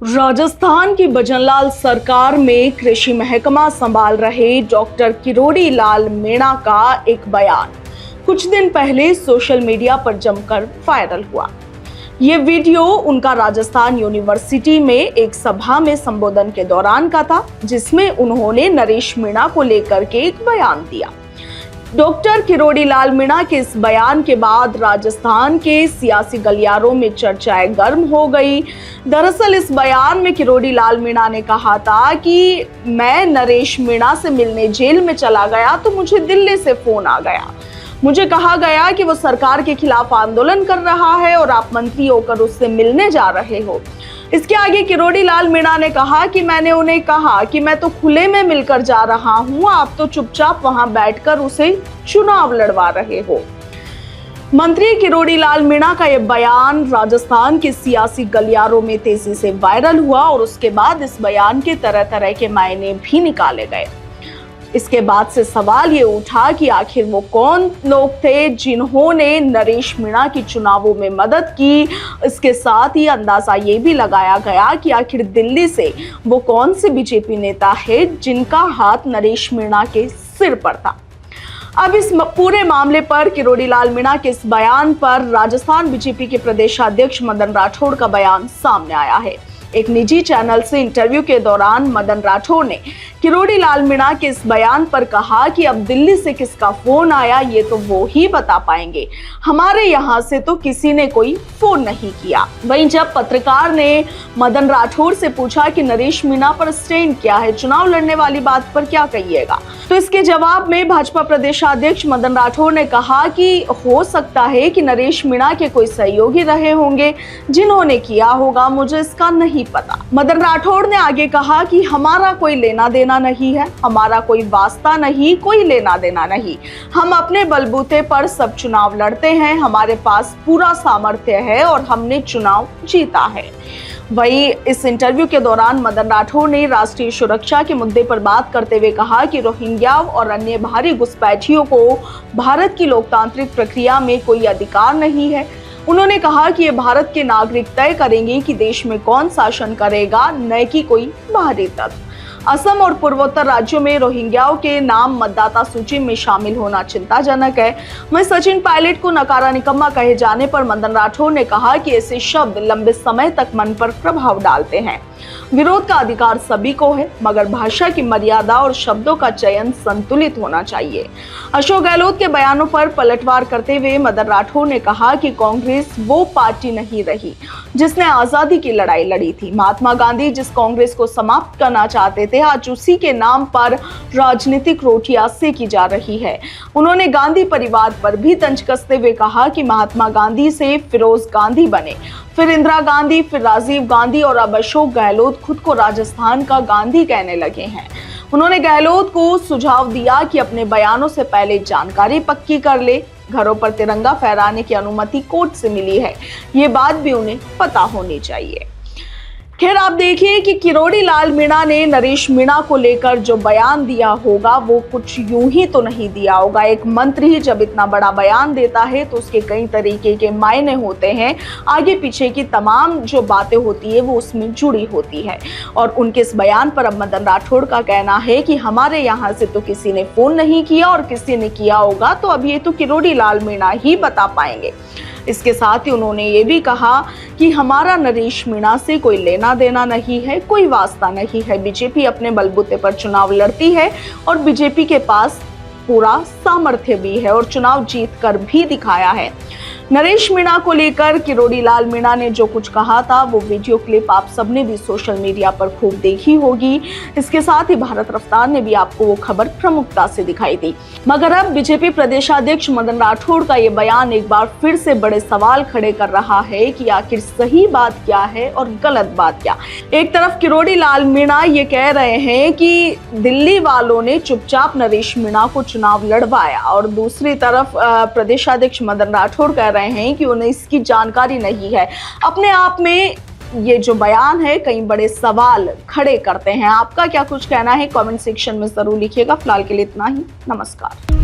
राजस्थान की भजनलाल सरकार में कृषि महकमा संभाल रहे डॉक्टर किरोड़ी लाल मीणा का एक बयान कुछ दिन पहले सोशल मीडिया पर जमकर वायरल हुआ। ये वीडियो उनका राजस्थान यूनिवर्सिटी में एक सभा में संबोधन के दौरान का था, जिसमें उन्होंने नरेश मीणा को लेकर के एक बयान दिया। डॉक्टर किरोड़ी लाल मीणा के इस बयान के बाद राजस्थान के सियासी गलियारों में चर्चाएं गर्म हो गई। दरअसल इस बयान में किरोड़ी लाल मीणा ने कहा था कि मैं नरेश मीणा से मिलने जेल में चला गया तो मुझे दिल्ली से फोन आ गया। मुझे कहा गया कि वो सरकार के खिलाफ आंदोलन कर रहा है और आप मंत्री होकर उससे मिलने जा रहे हो। इसके आगे किरोड़ी लाल मीणा ने कहा कि मैंने उन्हें कहा कि मैं तो खुले में मिलकर जा रहा हूं, आप तो चुपचाप वहां बैठकर उसे चुनाव लड़वा रहे हो। मंत्री किरोड़ी लाल मीणा का यह बयान राजस्थान के सियासी गलियारों में तेजी से वायरल हुआ और उसके बाद इस बयान के तरह तरह के मायने भी निकाले गए। इसके बाद से सवाल ये उठा कि आखिर वो कौन लोग थे जिन्होंने नरेश मीणा की चुनावों में मदद की। इसके साथ ही अंदाजा ये भी लगाया गया कि आखिर दिल्ली से वो कौन से बीजेपी नेता है जिनका हाथ नरेश मीणा के सिर पर था। अब इस पूरे मामले पर किरोड़ी लाल मीणा के इस बयान पर राजस्थान बीजेपी के प्रदेशाध्यक्ष मदन राठौड़ का बयान सामने आया है। एक निजी चैनल से इंटरव्यू के दौरान मदन राठौड़ ने किरोड़ी लाल मीणा के इस बयान पर कहा कि अब दिल्ली से किसका फोन आया ये तो वो ही बता पाएंगे, हमारे यहाँ से तो किसी ने कोई फोन नहीं किया। वहीं जब पत्रकार ने मदन राठौड़ से पूछा कि नरेश मीणा पर स्टैंड क्या है, चुनाव लड़ने वाली बात पर क्या कहिएगा, तो इसके जवाब में भाजपा प्रदेशाध्यक्ष मदन राठौड़ ने कहा कि हो सकता है कि नरेश मीणा के कोई सहयोगी रहे होंगे जिन्होंने किया होगा, मुझे इसका नहीं पता। मदन राठौड़ ने आगे कहा कि हमारा कोई लेना देना नहीं है, हमारा कोई वास्ता नहीं, कोई लेना देना नहीं, हम अपने बलबूते पर सब चुनाव लड़ते हैं, हमारे पास पूरा सामर्थ्य है और हमने चुनाव जीता है। वहीं इस इंटरव्यू के दौरान मदन राठौड़ ने राष्ट्रीय सुरक्षा के मुद्दे पर बात करते हुए कहा कि रोहिंग्या और अन्य बाहरी घुसपैठियों को भारत की लोकतांत्रिक प्रक्रिया में कोई अधिकार नहीं है। उन्होंने कहा कि ये भारत के नागरिक तय करेंगे कि देश में कौन शासन करेगा, न कि कोई बाहरी तत्व। असम और पूर्वोत्तर राज्यों में रोहिंग्याओं के नाम मतदाता सूची में शामिल होना चिंताजनक है। वहीं सचिन पायलट को नकारा निकम्मा कहे जाने पर मदन राठौड़ ने कहा कि ऐसे शब्द लंबे समय तक मन पर प्रभाव डालते हैं। विरोध का अधिकार सभी को है, मगर भाषा की मर्यादा और शब्दों का चयन संतुलित होना चाहिए। अशोक गहलोत के बयानों पर पलटवार करते हुए मदन राठौड़ ने कहा कि कांग्रेस वो पार्टी नहीं रही जिसने आजादी की लड़ाई लड़ी थी। महात्मा गांधी जिस कांग्रेस को समाप्त करना चाहते थे, आज उसी के नाम पर राजनीतिक रोटियां सेकी जा रही है। उन्होंने गांधी परिवार पर भी तंज कसते हुए कहा कि महात्मा गांधी से फिरोज गांधी बने, फिर इंदिरा गांधी, फिर राजीव गांधी और अब अशोक गहलोत खुद को राजस्थान का गांधी कहने लगे हैं। उन्होंने गहलोत को सुझाव दिया कि अपने बयानों से पहले जानकारी पक्की कर ले। घरों पर तिरंगा फहराने की अनुमति कोर्ट से मिली है, ये बात भी उन्हें पता होनी चाहिए। खैर, आप देखिए कि किरोड़ी लाल मीणा ने नरेश मीणा को लेकर जो बयान दिया होगा वो कुछ यूं ही तो नहीं दिया होगा। एक मंत्री जब इतना बड़ा बयान देता है तो उसके कई तरीके के मायने होते हैं, आगे पीछे की तमाम जो बातें होती है वो उसमें जुड़ी होती है। और उनके इस बयान पर अब मदन राठौड़ का कहना है कि हमारे यहाँ से तो किसी ने फोन नहीं किया और किसी ने किया होगा तो अब ये तो किरोड़ी लाल मीणा ही बता पाएंगे। इसके साथ ही उन्होंने ये भी कहा कि हमारा नरेश मीणा से कोई लेना देना नहीं है, कोई वास्ता नहीं है। बीजेपी अपने बलबूते पर चुनाव लड़ती है और बीजेपी के पास पूरा सामर्थ्य भी है और चुनाव जीत कर भी दिखाया है। नरेश मीणा को लेकर किरोड़ी लाल मीणा ने जो कुछ कहा था वो वीडियो क्लिप आप सबने भी सोशल मीडिया पर खूब देखी होगी। इसके साथ ही भारत रफ्तार ने भी आपको वो खबर प्रमुखता से दिखाई दी। मगर अब बीजेपी प्रदेशाध्यक्ष मदन राठौड़ का ये बयान एक बार फिर से बड़े सवाल खड़े कर रहा है कि आखिर सही बात क्या है और गलत बात क्या। एक तरफ किरोड़ी लाल मीणा ये कह रहे हैं कि दिल्ली वालों ने चुपचाप नरेश मीणा को चुनाव लड़वाया और दूसरी तरफ प्रदेशाध्यक्ष मदन राठौड़ कह रहे हैं कि उन्हें इसकी जानकारी नहीं है। अपने आप में ये जो बयान है कई बड़े सवाल खड़े करते हैं। आपका क्या कुछ कहना है कमेंट सेक्शन में जरूर लिखिएगा। फिलहाल के लिए इतना ही। नमस्कार।